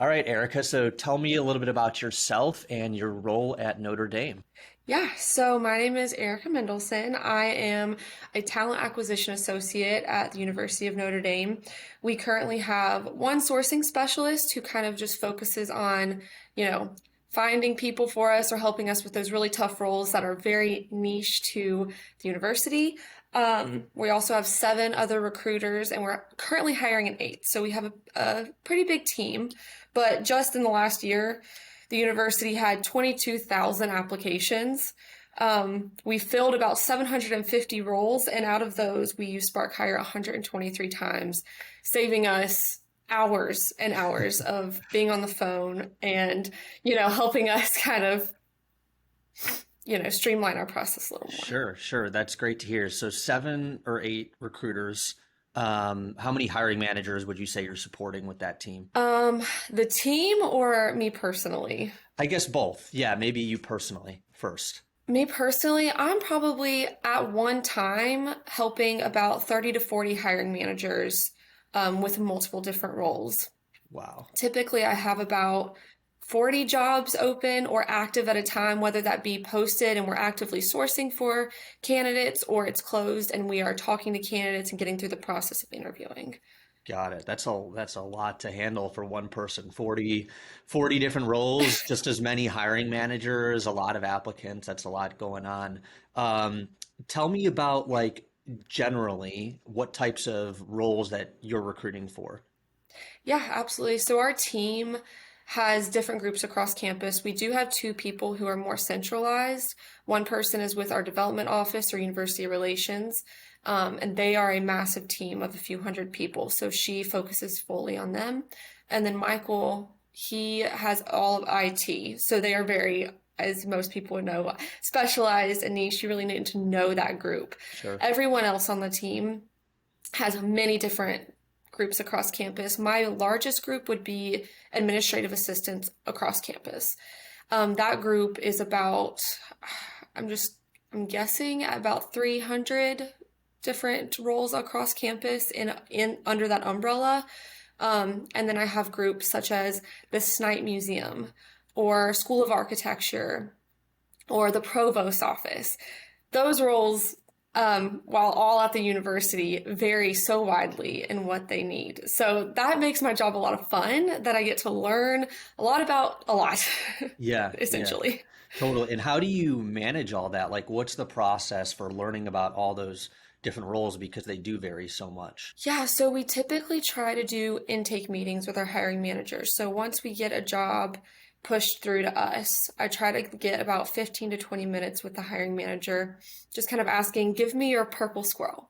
All right, Erica. So tell me a little bit about yourself and your role at Notre Dame. Yeah, so my name is Erica Mendelson. I am a talent acquisition associate at the University of Notre Dame. We currently have one sourcing specialist who kind of just focuses on, you know, finding people for us or helping us with those really tough roles that are very niche to the university. We also have seven other recruiters, and we're currently hiring an eighth. So we have a pretty big team. But just in the last year, the university had 22,000 applications. We filled about 750 roles, and out of those, we used Spark Hire 123 times, saving us hours and hours of being on the phone and, helping us kind of, streamline our process a little more. Sure, sure. That's great to hear. So seven or eight recruiters. How many hiring managers would you say you're supporting with that team? The team or me personally? I guess both. Yeah, maybe you personally first. Me personally, I'm probably at one time helping about 30 to 40 hiring managers with multiple different roles. Wow. Typically, I have about 40 jobs open or active at a time, whether that be posted and we're actively sourcing for candidates, or it's closed and we are talking to candidates and getting through the process of interviewing. Got it. That's a lot to handle for one person. 40 different roles, just as many hiring managers, a lot of applicants. That's a lot going on. Tell me about like generally what types of roles that you're recruiting for. Yeah, absolutely. So our team has different groups across campus. We do have two people who are more centralized. One person is with our development office or university relations, and they are a massive team of a few hundred people. So she focuses fully on them. And then Michael, he has all of IT. So they are very, as most people would know, specialized and niche. You really need to know that group. Sure. Everyone else on the team has many different groups across campus. My largest group would be administrative assistants across campus. That group is about, I'm guessing about 300 different roles across campus in under that umbrella. And then I have groups such as the Snipe Museum or School of Architecture or the Provost office. Those roles, while all at the university, vary so widely in what they need. So that makes my job a lot of fun, that I get to learn a lot about a lot, Yeah, yeah, essentially. totally. And how do you manage all that? Like, what's the process for learning about all those different roles because they do vary so much? Yeah, so we typically try to do intake meetings with our hiring managers. So once we get a job pushed through to us, I try to get about 15 to 20 minutes with the hiring manager, just kind of asking, give me your purple squirrel.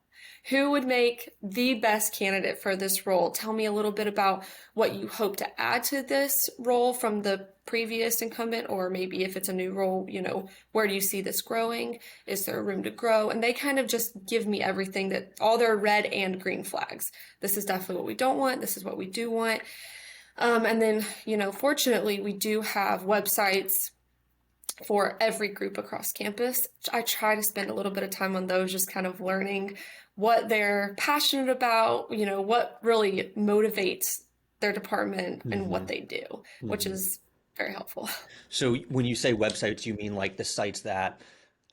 Who would make the best candidate for this role? Tell me a little bit about what you hope to add to this role from the previous incumbent, or maybe if it's a new role, where do you see this growing? Is there room to grow? And they kind of just give me everything, that all their red and green flags. This is definitely what we don't want. This is what we do want. And then, fortunately, we do have websites for every group across campus. I try to spend a little bit of time on those, just kind of learning what they're passionate about, what really motivates their department and Hmm. what they do, which Hmm. is very helpful. So when you say websites, you mean like the sites that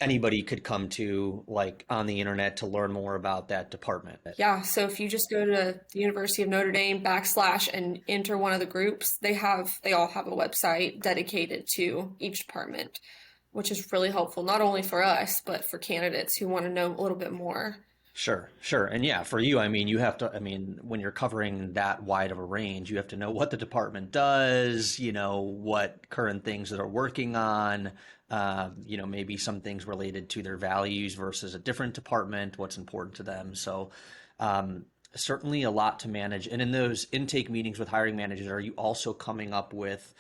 anybody could come to, like on the internet, to learn more about that department? Yeah, so if you just go to the University of Notre Dame backslash and enter one of the groups, they all have a website dedicated to each department, which is really helpful, not only for us, but for candidates who want to know a little bit more. Sure, sure. And yeah, for you, I mean, you have to, I mean, when you're covering that wide of a range, you have to know what the department does, what current things that they're working on, maybe some things related to their values versus a different department, what's important to them. So, certainly a lot to manage. And in those intake meetings with hiring managers, are you also coming up with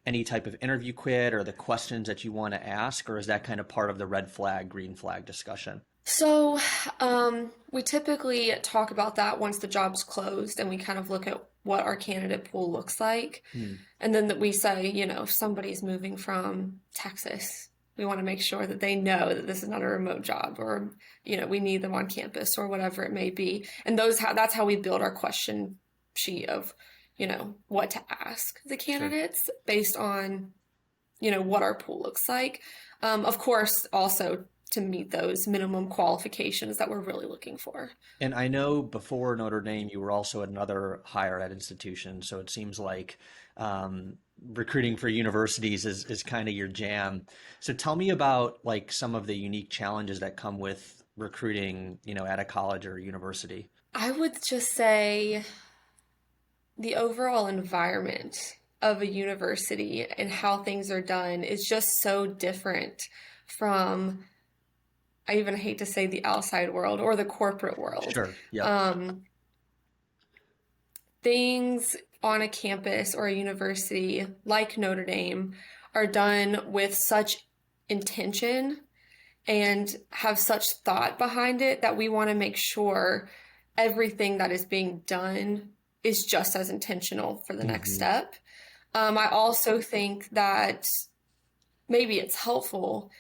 any type of interview kit or the questions that you want to ask, or is that kind of part of the red flag, green flag discussion? So, we typically talk about that once the job's closed and we kind of look at what our candidate pool looks like. Hmm. And then that we say, if somebody's moving from Texas, we want to make sure that they know that this is not a remote job, or, we need them on campus or whatever it may be. And that's how we build our question sheet of, what to ask the Sure. candidates based on, what our pool looks like. Of course, also to meet those minimum qualifications that we're really looking for. And I know before Notre Dame, you were also at another higher ed institution. So it seems like recruiting for universities is kind of your jam. So tell me about like some of the unique challenges that come with recruiting, at a college or a university. I would just say the overall environment of a university and how things are done is just so different from, I even hate to say the outside world or the corporate world. Sure. Yep. Um, Things on a campus or a university like Notre Dame are done with such intention and have such thought behind it that we want to make sure everything that is being done is just as intentional for the next Hmm. step. I also think that maybe it's helpful.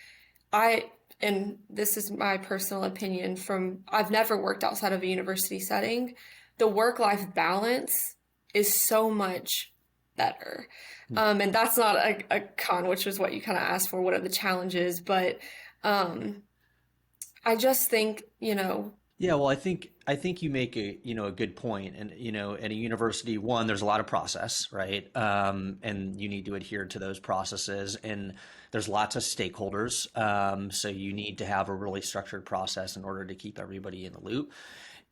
And this is my personal opinion from I've never worked outside of a university setting. The work-life balance is so much better. And that's not a con, which is what you kind of asked for. What are the challenges? But um, I just think, Yeah, well, I think you make a good point, and at a university, one, there's a lot of process, right? And you need to adhere to those processes, and there's lots of stakeholders, so you need to have a really structured process in order to keep everybody in the loop.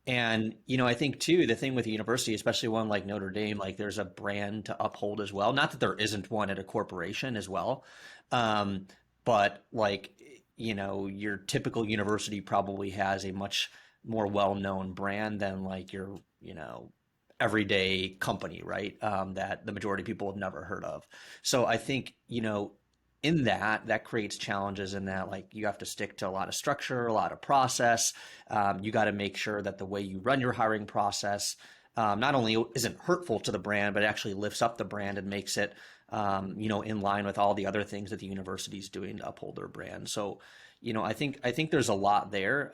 And I think too, the thing with a university, especially one like Notre Dame, like there's a brand to uphold as well. Not that there isn't one at a corporation as well, um, but like your typical university probably has a much more well-known brand than like your, everyday company, right? That the majority of people have never heard of. So I think, in that creates challenges in that like you have to stick to a lot of structure, a lot of process. You got to make sure that the way you run your hiring process not only isn't hurtful to the brand, but actually lifts up the brand and makes it, in line with all the other things that the university is doing to uphold their brand. So, I think there's a lot there.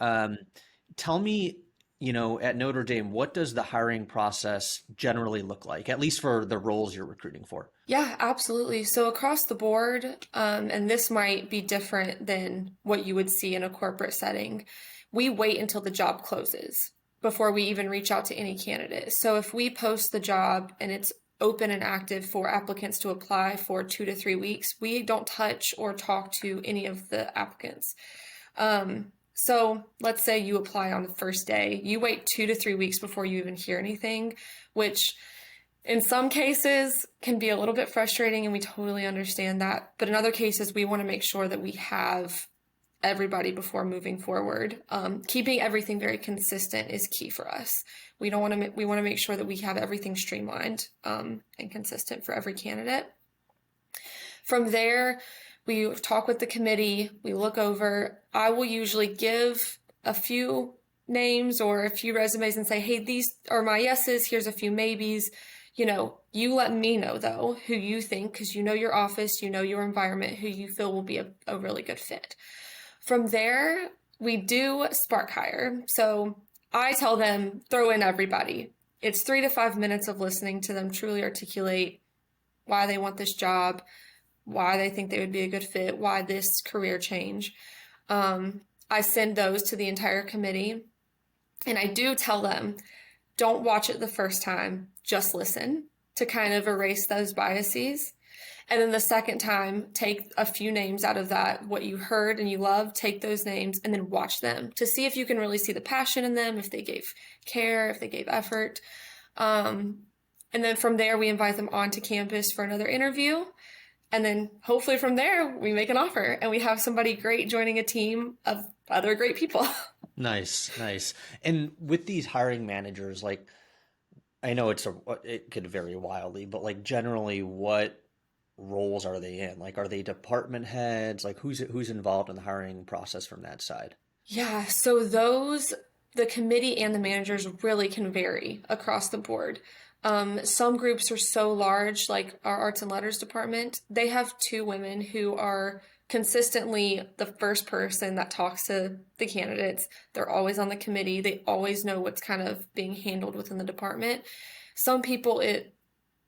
Tell me, at Notre Dame, what does the hiring process generally look like, at least for the roles you're recruiting for? yeah, absolutely. So across the board, and this might be different than what you would see in a corporate setting, we wait until the job closes before we even reach out to any candidate. So if we post the job and it's open and active for applicants to apply for 2 to 3 weeks, we don't touch or talk to any of the applicants. So let's say you apply on the first day, you wait 2 to 3 weeks before you even hear anything, which in some cases can be a little bit frustrating, and we totally understand that. But in other cases, we want to make sure that we have everybody before moving forward. Keeping everything very consistent is key for us. We want to make sure that we have everything streamlined and consistent for every candidate. From there, we talk with the committee, we look over. I will usually give a few names or a few resumes and say, hey, these are my yeses, here's a few maybes. You let me know though who you think, because you know your office, you know your environment, who you feel will be a really good fit. From there, we do spark hire. So I tell them, throw in everybody. It's 3 to 5 minutes of listening to them truly articulate why they want this job, why they think they would be a good fit, why this career change. I send those to the entire committee, and I do tell them, don't watch it the first time, just listen to kind of erase those biases. And then the second time, take a few names out of that, what you heard and you love, take those names and then watch them to see if you can really see the passion in them, if they gave care, if they gave effort. And then from there, we invite them onto campus for another interview. And then hopefully from there, we make an offer and we have somebody great joining a team of other great people. Nice, nice. And with these hiring managers, like I know it could vary wildly, but like generally what roles are they in? Like are they department heads? Like who's involved in the hiring process from that side? Yeah, so the committee and the managers really can vary across the board. Some groups are so large, like our arts and letters department, they have two women who are consistently the first person that talks to the candidates. They're always on the committee. They always know what's kind of being handled within the department. Some people,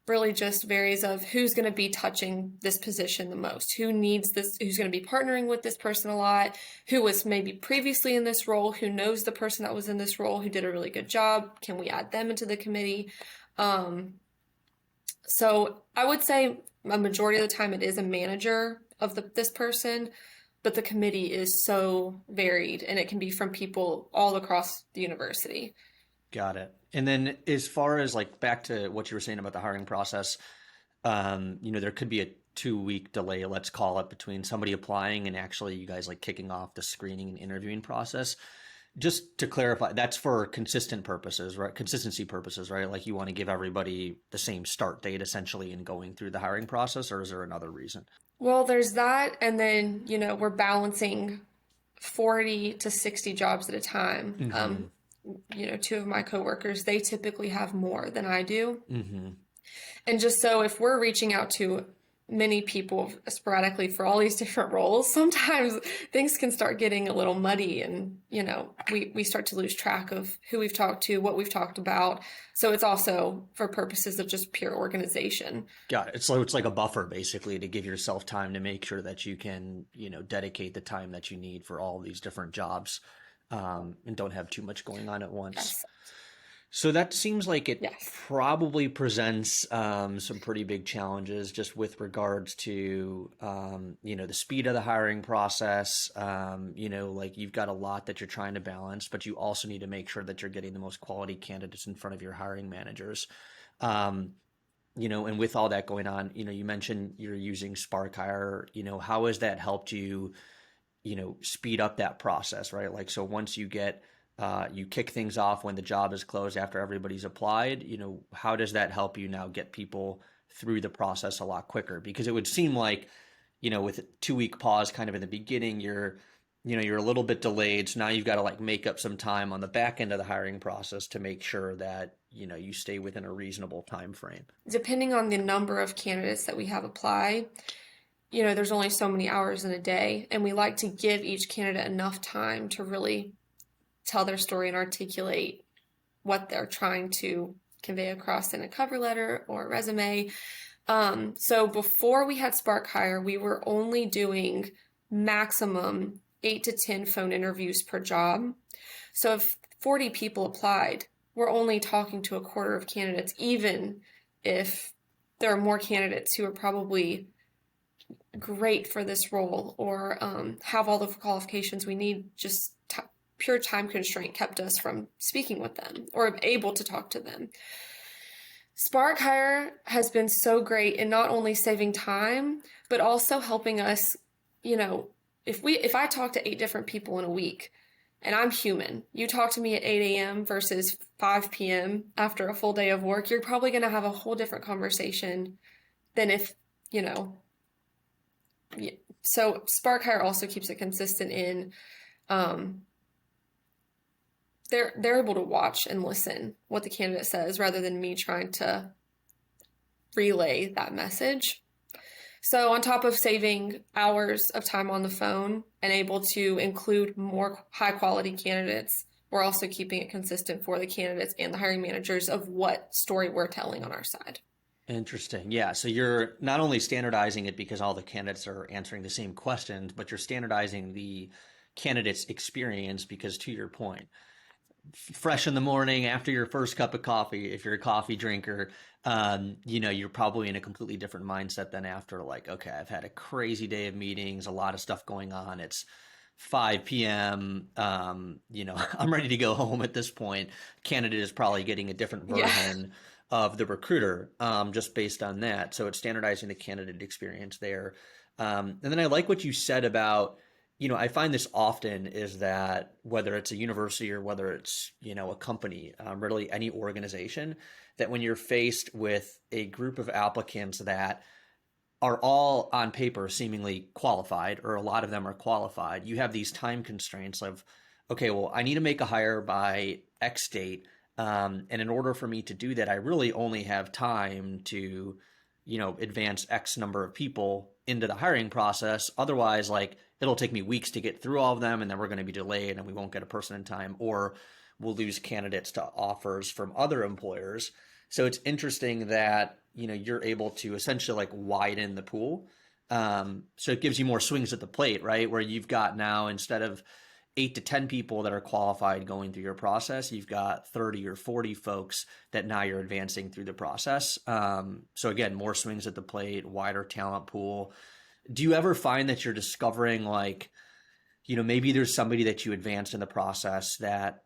really just varies of who's going to be touching this position the most, who needs this, who's going to be partnering with this person a lot, who was maybe previously in this role, who knows the person that was in this role, who did a really good job. Can we add them into the committee? So I would say a majority of the time it is a manager of this person, but the committee is so varied and it can be from people all across the university. Got it. And then as far as like back to what you were saying about the hiring process, there could be a 2 week delay, let's call it, between somebody applying and actually you guys like kicking off the screening and interviewing process. Just to clarify, that's for consistent purposes, right? Consistency purposes, right? Like you want to give everybody the same start date essentially in going through the hiring process, or is there another reason? Well, there's that, and then, we're balancing 40 to 60 jobs at a time. Mm-hmm. Two of my coworkers, they typically have more than I do. Mm-hmm. And just so if we're reaching out to many people sporadically for all these different roles, sometimes things can start getting a little muddy and, we start to lose track of who we've talked to, what we've talked about. So it's also for purposes of just pure organization. Got it. So it's like a buffer basically to give yourself time to make sure that you can, dedicate the time that you need for all these different jobs, and don't have too much going on at once. Yes. So that seems like it Yes. probably presents some pretty big challenges just with regards to the speed of the hiring process. Like you've got a lot that you're trying to balance, but you also need to make sure that you're getting the most quality candidates in front of your hiring managers. And with all that going on, you mentioned you're using Spark Hire. How has that helped you, speed up that process, right? Like, so once you kick things off when the job is closed after everybody's applied, how does that help you now get people through the process a lot quicker? Because it would seem like, with a 2 week pause kind of in the beginning, you're a little bit delayed. So now you've got to like make up some time on the back end of the hiring process to make sure that, you stay within a reasonable time frame. Depending on the number of candidates that we have apply, there's only so many hours in a day, and we like to give each candidate enough time to really tell their story and articulate what they're trying to convey across in a cover letter or a resume. So before we had Spark Hire, we were only doing maximum 8 to 10 phone interviews per job. So if 40 people applied, we're only talking to a quarter of candidates, even if there are more candidates who are probably great for this role or have all the qualifications we need. Just pure time constraint kept us from speaking with them or able to talk to them. Spark Hire has been so great in not only saving time, but also helping us, if I talk to 8 different people in a week, and I'm human, you talk to me at 8 a.m. versus 5 p.m. after a full day of work, you're probably going to have a whole different conversation than if, so Spark Hire also keeps it consistent in, they're able to watch and listen what the candidate says rather than me trying to relay that message. So on top of saving hours of time on the phone and able to include more high quality candidates, we're also keeping it consistent for the candidates and the hiring managers of what story we're telling on our side. Interesting. Yeah. So you're not only standardizing it because all the candidates are answering the same questions, but you're standardizing the candidate's experience because, to your point, fresh in the morning after your first cup of coffee, if you're a coffee drinker, you're probably in a completely different mindset than after, like, okay, I've had a crazy day of meetings, a lot of stuff going on. It's 5 p.m. I'm ready to go home at this point. Candidate is probably getting a different version of the recruiter, just based on that. So it's standardizing the candidate experience there. And then I like what you said about, I find this often is that whether it's a university or whether it's, a company, really any organization, that when you're faced with a group of applicants that are all on paper seemingly qualified, or a lot of them are qualified, you have these time constraints of, okay, well, I need to make a hire by X date. And in order for me to do that, I really only have time to, advance X number of people into the hiring process. Otherwise, like, it'll take me weeks to get through all of them, and then we're going to be delayed and we won't get a person in time, or we'll lose candidates to offers from other employers. So it's interesting that, you're able to essentially like widen the pool. So it gives you more swings at the plate, right? Where you've got now, instead of 8 to 10 people that are qualified going through your process, you've got 30 or 40 folks that now you're advancing through the process. So again, more swings at the plate, wider talent pool. Do you ever find that you're discovering like, maybe there's somebody that you advanced in the process that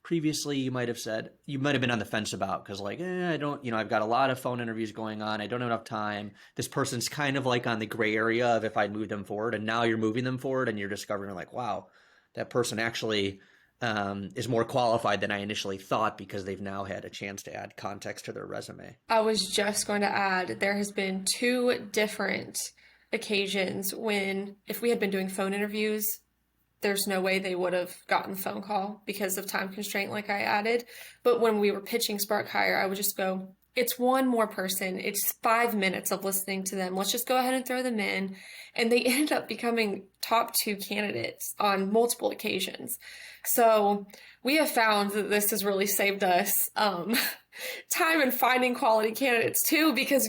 previously you might have been on the fence about because like, I don't, I've got a lot of phone interviews going on. I don't have enough time. This person's kind of like on the gray area of if I'd move them forward, and now you're moving them forward and you're discovering like, wow, that person actually is more qualified than I initially thought because they've now had a chance to add context to their resume. I was just going to add, there has been two different occasions when, if we had been doing phone interviews, there's no way they would have gotten the phone call because of time constraint like I added. But when we were pitching Spark Hire, I would just go, it's one more person. It's 5 minutes of listening to them. Let's just go ahead and throw them in. And they ended up becoming top two candidates on multiple occasions. So we have found that this has really saved us time in finding quality candidates too, because,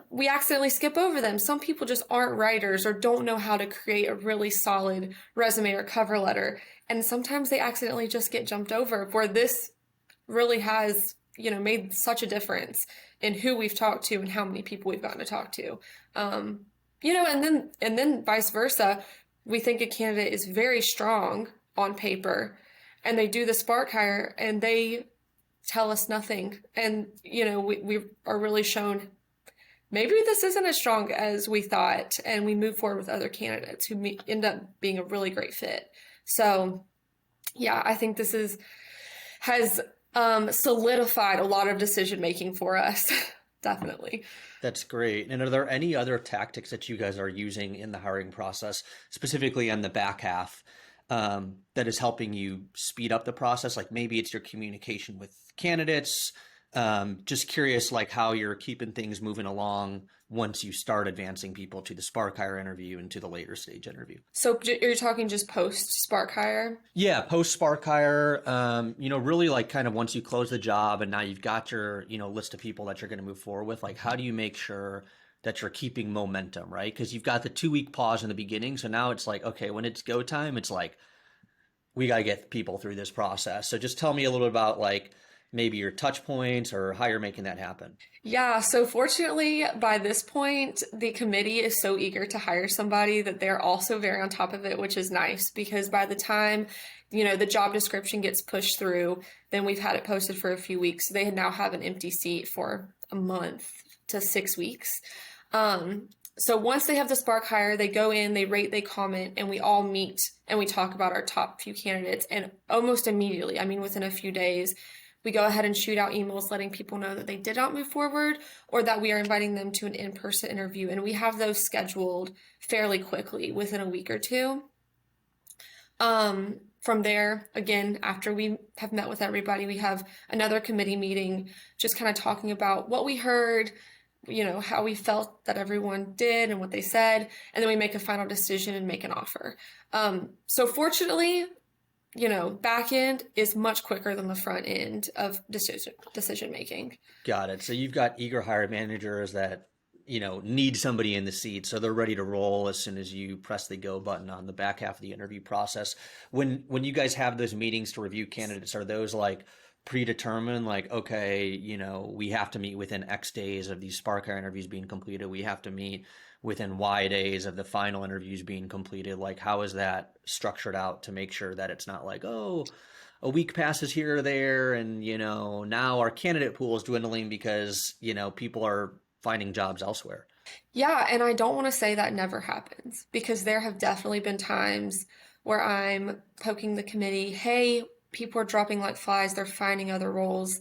we accidentally skip over them. Some people just aren't writers or don't know how to create a really solid resume or cover letter. And sometimes they accidentally just get jumped over, where this really has, made such a difference in who we've talked to and how many people we've gotten to talk to. And then vice versa. We think a candidate is very strong on paper and they do the Spark Hire and they tell us nothing. And, we are really shown maybe this isn't as strong as we thought, and we move forward with other candidates who end up being a really great fit. So, yeah, I think this has solidified a lot of decision making for us. Definitely. That's great. And are there any other tactics that you guys are using in the hiring process, specifically on the back half, that is helping you speed up the process? Like maybe it's your communication with candidates. Just curious, like how you're keeping things moving along once you start advancing people to the Spark Hire interview and to the later stage interview. So you're talking just post Spark Hire? Yeah, post Spark Hire. Really like kind of once you close the job and now you've got your, list of people that you're going to move forward with. Like, how do you make sure that you're keeping momentum, right? Because you've got the 2 week pause in the beginning. So now it's like, okay, when it's go time, it's like, we got to get people through this process. So just tell me a little bit about like, maybe your touch points or how you're making that happen. Yeah, so fortunately, by this point, the committee is so eager to hire somebody that they're also very on top of it, which is nice because by the time, the job description gets pushed through, then we've had it posted for a few weeks. They now have an empty seat for a month to 6 weeks. So once they have the Spark Hire, they go in, they rate, they comment, and we all meet and we talk about our top few candidates. And almost immediately, within a few days, we go ahead and shoot out emails letting people know that they did not move forward or that we are inviting them to an in-person interview. And we have those scheduled fairly quickly within a week or two. From there, again, after we have met with everybody, we have another committee meeting just kind of talking about what we heard, how we felt that everyone did and what they said. And then we make a final decision and make an offer. So fortunately, back end is much quicker than the front end of decision making. Got it. So you've got eager hiring managers that, need somebody in the seat. So they're ready to roll as soon as you press the go button on the back half of the interview process. When you guys have those meetings to review candidates, are those like predetermined? Like, okay, we have to meet within X days of these Spark Hire interviews being completed. We have to meet within Y days of the final interviews being completed. Like, how is that structured out to make sure that it's not like, oh, a week passes here or there and, now our candidate pool is dwindling because, people are finding jobs elsewhere? Yeah, and I don't want to say that never happens because there have definitely been times where I'm poking the committee, hey, people are dropping like flies, they're finding other roles.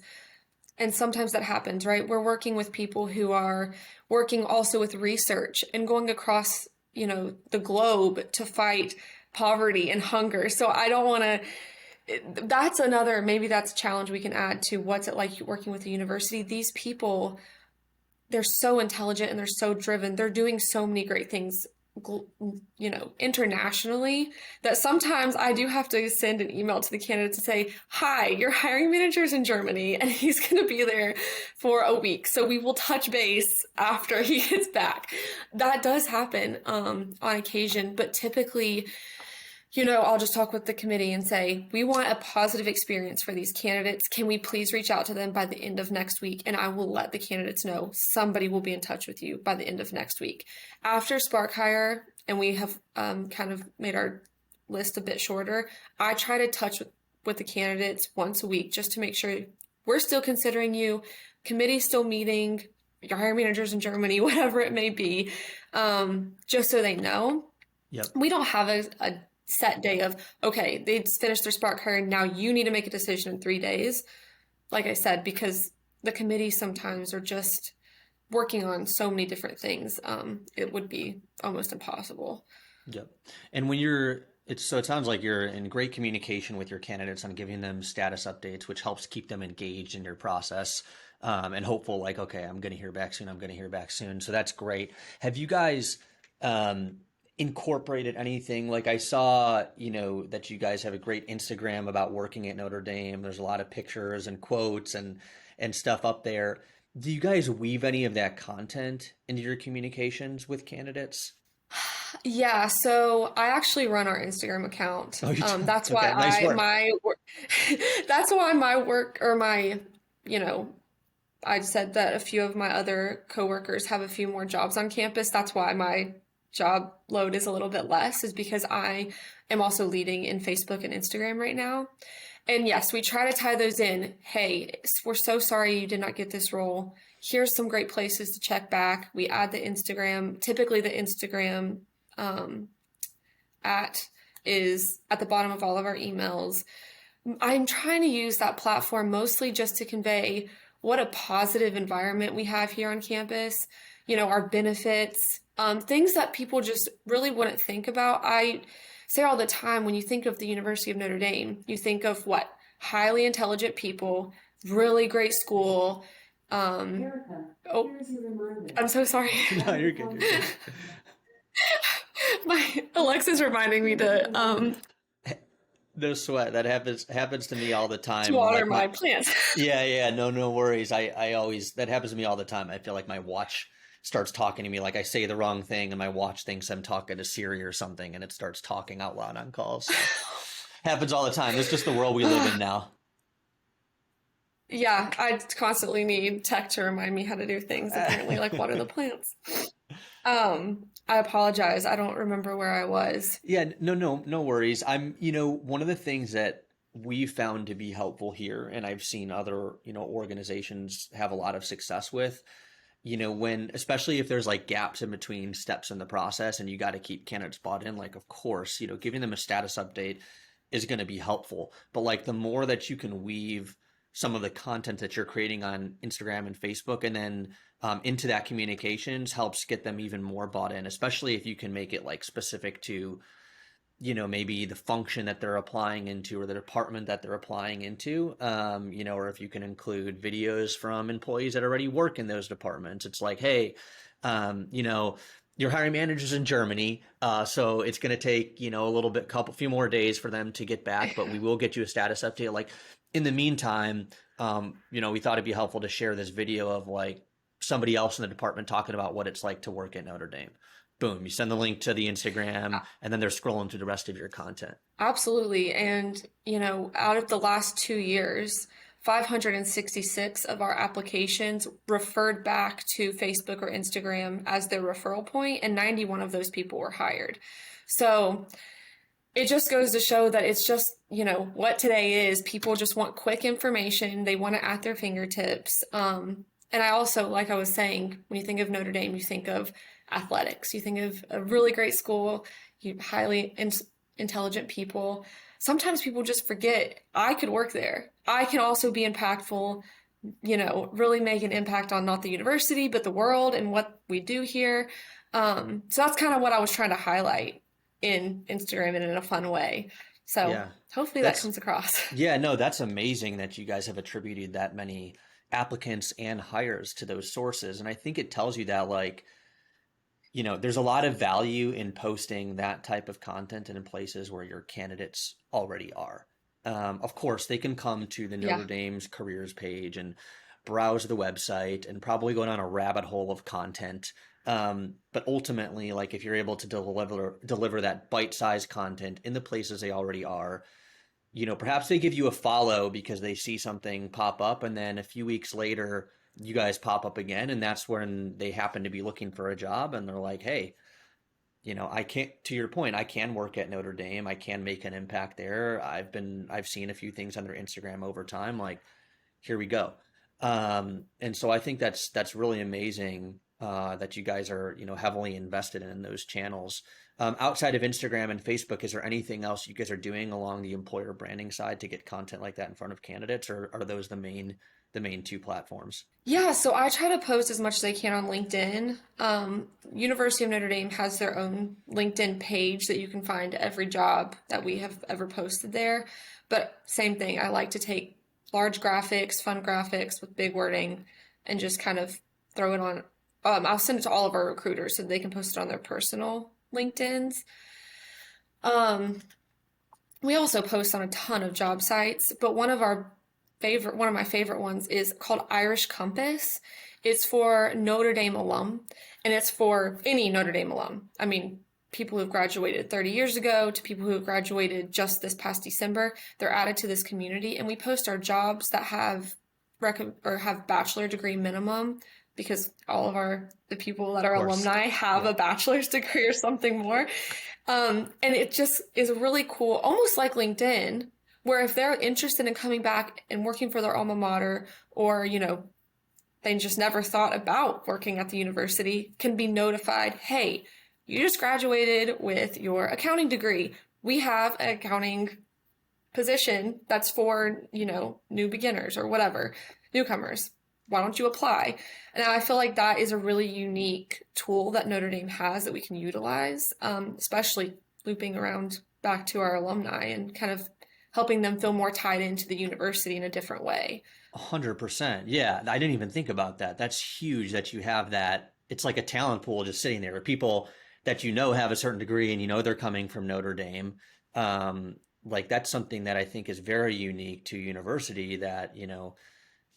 And sometimes that happens, right? We're working with people who are working also with research and going across, the globe to fight poverty and hunger. So I don't want to, maybe that's a challenge we can add to what's it like working with a university. These people, they're so intelligent and they're so driven. They're doing so many great things internationally, that sometimes I do have to send an email to the candidate to say, hi, your hiring manager's in Germany and he's going to be there for a week. So we will touch base after he gets back. That does happen on occasion, but typically, I'll just talk with the committee and say, we want a positive experience for these candidates. Can we please reach out to them by the end of next week? And I will let the candidates know somebody will be in touch with you by the end of next week. After Spark Hire, and we have kind of made our list a bit shorter, I try to touch with the candidates once a week just to make sure we're still considering you, committee's still meeting, your hiring managers in Germany, whatever it may be, just so they know. Yep. We don't have a set day of, okay, they finished their Spark Hire, now you need to make a decision in 3 days. Like I said, because the committee sometimes are just working on so many different things, it would be almost impossible. Yep. And it sounds like you're in great communication with your candidates on giving them status updates, which helps keep them engaged in your process, and hopeful, like, okay, I'm going to hear back soon. I'm going to hear back soon. So that's great. Have you guys, incorporated anything? Like, I saw, that you guys have a great Instagram about working at Notre Dame. There's a lot of pictures and quotes and stuff up there. Do you guys weave any of that content into your communications with candidates? Yeah, so I actually run our Instagram account. Oh, you do? That's why Okay, nice work. that's why my work or my, you know, I said that a few of my other coworkers have a few more jobs on campus. That's why my job load is a little bit less, is because I am also leading in Facebook and Instagram right now. And yes, we try to tie those in. Hey, we're so sorry you did not get this role. Here's some great places to check back. We add the Instagram. Typically, the Instagram at is at the bottom of all of our emails. I'm trying to use that platform mostly just to convey what a positive environment we have here on campus, our benefits, things that people just really wouldn't think about. I say all the time, when you think of the University of Notre Dame, you think of what? Highly intelligent people, really great school. Erica, oh, I'm so sorry. No, you're good. You're good. My Alexa's reminding me to No sweat. That happens to me all the time. water Like my plants. yeah. No worries. I always, that happens to me all the time. I feel like my watch starts talking to me, like I say the wrong thing and my watch thinks I'm talking to Siri or something and it starts talking out loud on calls. So, happens all the time. It's just the world we live in now. Yeah, I constantly need tech to remind me how to do things, apparently, like water the plants. I apologize. I don't remember where I was. Yeah, no worries. One of the things that we found to be helpful here, and I've seen other, organizations have a lot of success with, especially if there's like gaps in between steps in the process and you got to keep candidates bought in, like, of course, giving them a status update is going to be helpful. But like the more that you can weave some of the content that you're creating on Instagram and Facebook and then into that communications helps get them even more bought in, especially if you can make it like specific to, maybe the function that they're applying into or the department that they're applying into, or if you can include videos from employees that already work in those departments. It's like, hey, your hiring manager's in Germany, so it's going to take, a little bit, few more days for them to get back, but we will get you a status update. Like, in the meantime, we thought it'd be helpful to share this video of like somebody else in the department talking about what it's like to work at Notre Dame. Boom, you send the link to the Instagram and then they're scrolling through the rest of your content. Absolutely. And, out of the last 2 years, 566 of our applications referred back to Facebook or Instagram as their referral point, and 91 of those people were hired. So it just goes to show that it's just, what today is. People just want quick information. They want it at their fingertips. And I also, like I was saying, when you think of Notre Dame, you think of athletics. You think of a really great school, highly intelligent people. Sometimes people just forget, I could work there. I can also be impactful, really make an impact on not the university, but the world and what we do here. So that's kind of what I was trying to highlight in Instagram and in a fun way. So yeah, hopefully that comes across. Yeah, no, that's amazing that you guys have attributed that many applicants and hires to those sources. And I think it tells you that, like, there's a lot of value in posting that type of content and in places where your candidates already are. Of course, they can come to the Yeah. Notre Dame's careers page and browse the website and probably go down a rabbit hole of content. But ultimately, like if you're able to deliver that bite-sized content in the places they already are, perhaps they give you a follow because they see something pop up, and then a few weeks later, you guys pop up again, and that's when they happen to be looking for a job, and they're like, "Hey, I can't." To your point, I can work at Notre Dame. I can make an impact there. I've seen a few things on their Instagram over time. Like, here we go. And so I think that's really amazing that you guys are heavily invested in those channels. Outside of Instagram and Facebook, is there anything else you guys are doing along the employer branding side to get content like that in front of candidates, or are those the main two platforms? Yeah, so I try to post as much as I can on LinkedIn. University of Notre Dame has their own LinkedIn page that you can find every job that we have ever posted there. But same thing, I like to take large graphics, fun graphics with big wording, and just kind of throw it on. I'll send it to all of our recruiters so they can post it on their personal LinkedIns. Um, we also post on a ton of job sites, but one of my favorite ones is called Irish Compass. It's for Notre Dame alum, and it's for any Notre Dame alum. I mean, people who've graduated 30 years ago to people who have graduated just this past December. They're added to this community, and we post our jobs that have bachelor degree minimum, because all of the people that Of are course. alumni have Yeah. a bachelor's degree or something more. And it just is really cool, almost like LinkedIn, where if they're interested in coming back and working for their alma mater, or, they just never thought about working at the university, can be notified, hey, you just graduated with your accounting degree. We have an accounting position that's for, new beginners or whatever, newcomers. Why don't you apply? And I feel like that is a really unique tool that Notre Dame has that we can utilize, especially looping around back to our alumni and kind of helping them feel more tied into the university in a different way. 100%. Yeah, I didn't even think about that. That's huge that you have that. It's like a talent pool just sitting there with people that have a certain degree and they're coming from Notre Dame. Like that's something that I think is very unique to university that,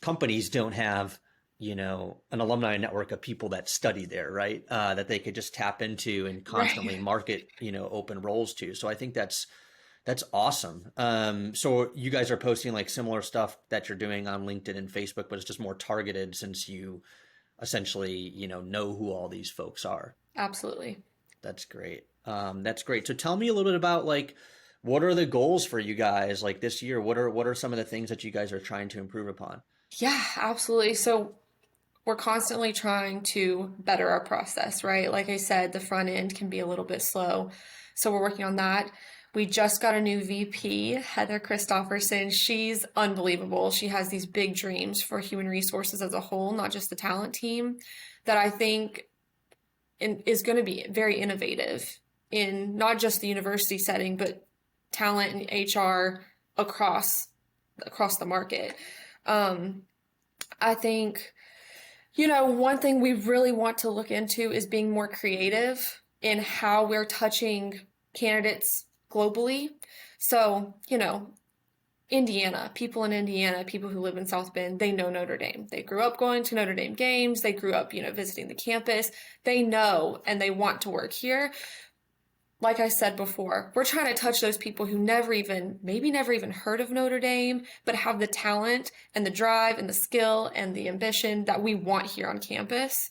companies don't have, an alumni network of people that study there, right? That they could just tap into and Right. constantly market, open roles to. So I think that's awesome. So you guys are posting like similar stuff that you're doing on LinkedIn and Facebook, but it's just more targeted since you essentially, know who all these folks are. Absolutely. That's great. That's great. So tell me a little bit about like what are the goals for you guys like this year? What are some of the things that you guys are trying to improve upon? Yeah, absolutely. So we're constantly trying to better our process, right? Like I said, the front end can be a little bit slow. So we're working on that. We just got a new VP, Heather Christofferson. She's unbelievable. She has these big dreams for human resources as a whole, not just the talent team, that I think is going to be very innovative in not just the university setting, but talent and HR across the market. Um, I think, one thing we really want to look into is being more creative in how we're touching candidates globally. So, people in Indiana, people who live in South Bend, they know Notre Dame. They grew up going to Notre Dame games. They grew up, visiting the campus. They know and they want to work here. Like I said before, we're trying to touch those people who maybe never even heard of Notre Dame, but have the talent and the drive and the skill and the ambition that we want here on campus.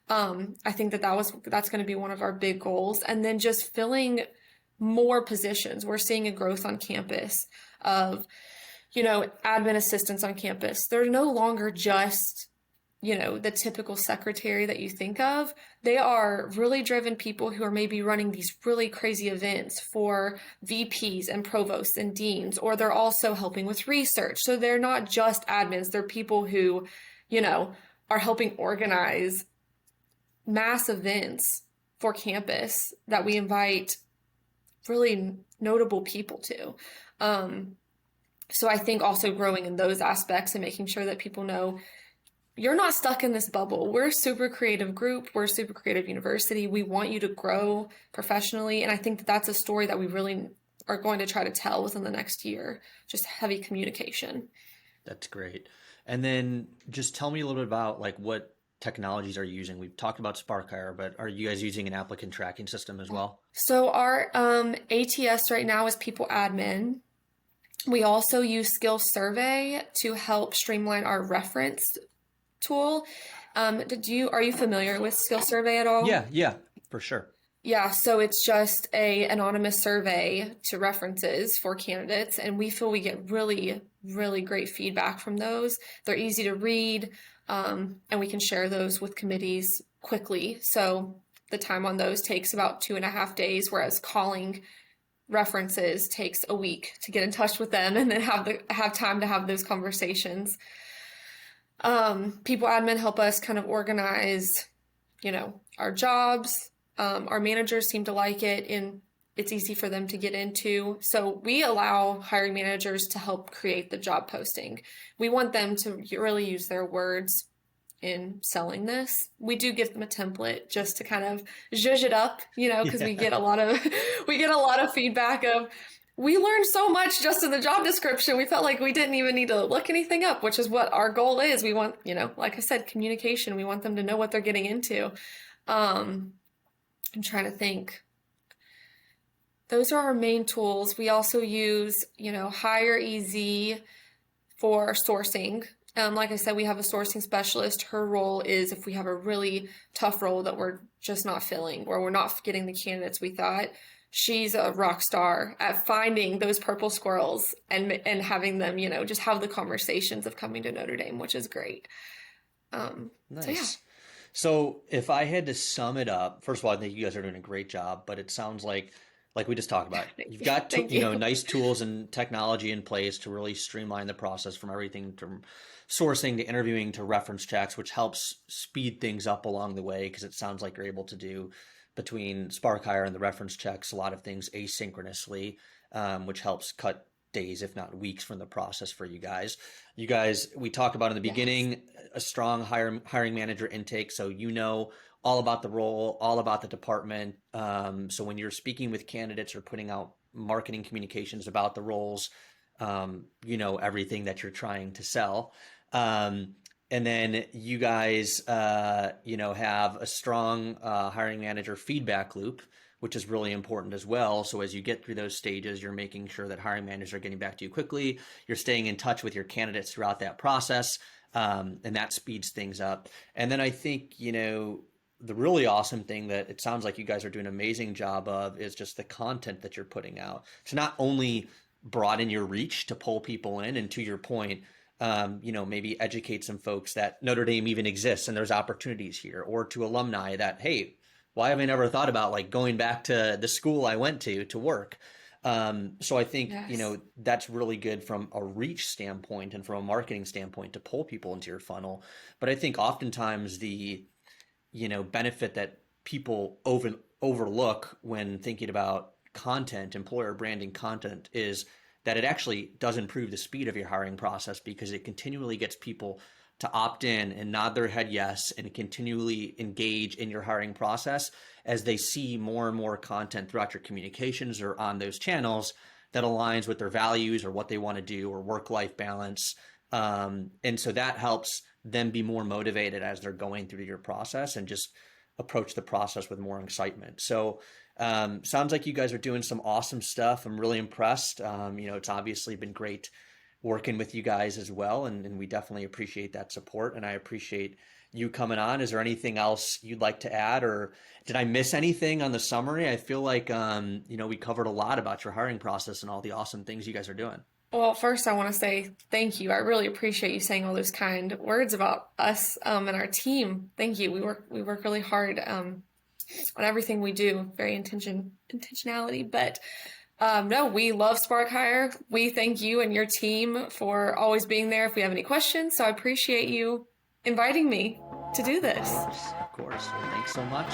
I think that's going to be one of our big goals. And then just filling more positions. We're seeing a growth on campus of, admin assistants on campus. They're no longer just the typical secretary that you think of. They are really driven people who are maybe running these really crazy events for VPs and provosts and deans, or they're also helping with research. So they're not just admins, they're people who, are helping organize mass events for campus that we invite really notable people to. So I think also growing in those aspects and making sure that people know you're not stuck in this bubble. We're a super creative group. We're a super creative university. We want you to grow professionally. And I think that that's a story that we really are going to try to tell within the next year. Just heavy communication. That's great. And then just tell me a little bit about like what technologies are you using. We've talked about SparkHire, but are you guys using an applicant tracking system as well? So our ATS right now is people admin. We also use Skill Survey to help streamline our reference tool. Are you familiar with Skill Survey at all? Yeah, yeah, for sure. Yeah, so it's just a anonymous survey to references for candidates, and we feel we get really, really great feedback from those. They're easy to read, and we can share those with committees quickly. So the time on those takes about 2.5 days, whereas calling references takes a week to get in touch with them and then have time to have those conversations. People admin help us kind of organize, our jobs. Our managers seem to like it, and it's easy for them to get into. So we allow hiring managers to help create the job posting. We want them to really use their words in selling this. We do give them a template just to kind of zhuzh it up, because we get a lot of feedback of, we learned so much just in the job description. We felt like we didn't even need to look anything up, which is what our goal is. We want, like I said, communication. We want them to know what they're getting into. I'm trying to think. Those are our main tools. We also use, Hire Easy for sourcing. Like I said, we have a sourcing specialist. Her role is if we have a really tough role that we're just not filling, or we're not getting the candidates we thought, she's a rock star at finding those purple squirrels and having them, just have the conversations of coming to Notre Dame, which is great. Nice. So yeah. So if I had to sum it up, first of all, I think you guys are doing a great job, but it sounds like we just talked about, you've got nice tools and technology in place to really streamline the process from everything from sourcing to interviewing to reference checks, which helps speed things up along the way, because it sounds like you're able to do between SparkHire and the reference checks a lot of things asynchronously, which helps cut days, if not weeks, from the process for you guys. We talked about in the beginning, a strong hiring manager intake. So all about the role, all about the department. So when you're speaking with candidates or putting out marketing communications about the roles, everything that you're trying to sell. And then you guys, have a strong hiring manager feedback loop, which is really important as well. So as you get through those stages, you're making sure that hiring managers are getting back to you quickly. You're staying in touch with your candidates throughout that process, and that speeds things up. And then I think, the really awesome thing that it sounds like you guys are doing an amazing job of is just the content that you're putting out to not only broaden your reach to pull people in, and to your point, maybe educate some folks that Notre Dame even exists and there's opportunities here, or to alumni that, hey, why have I never thought about like going back to the school I went to work? So I think, Yes. That's really good from a reach standpoint and from a marketing standpoint to pull people into your funnel. But I think oftentimes the, benefit that people overlook when thinking about content, employer branding content, is that it actually does improve the speed of your hiring process, because it continually gets people to opt in and nod their head yes, and continually engage in your hiring process as they see more and more content throughout your communications or on those channels that aligns with their values or what they want to do, or work-life balance. And so that helps them be more motivated as they're going through your process and just approach the process with more excitement. So sounds like you guys are doing some awesome stuff. I'm really impressed. It's obviously been great working with you guys as well. And we definitely appreciate that support. And I appreciate you coming on. Is there anything else you'd like to add, or did I miss anything on the summary? I feel like, we covered a lot about your hiring process and all the awesome things you guys are doing. Well, first I want to say thank you. I really appreciate you saying all those kind words about us and our team. Thank you. We work really hard on everything we do. Very intentionality, but no, we love SparkHire. We thank you and your team for always being there if we have any questions. So I appreciate you inviting me to do this. Of course. Well, thanks so much.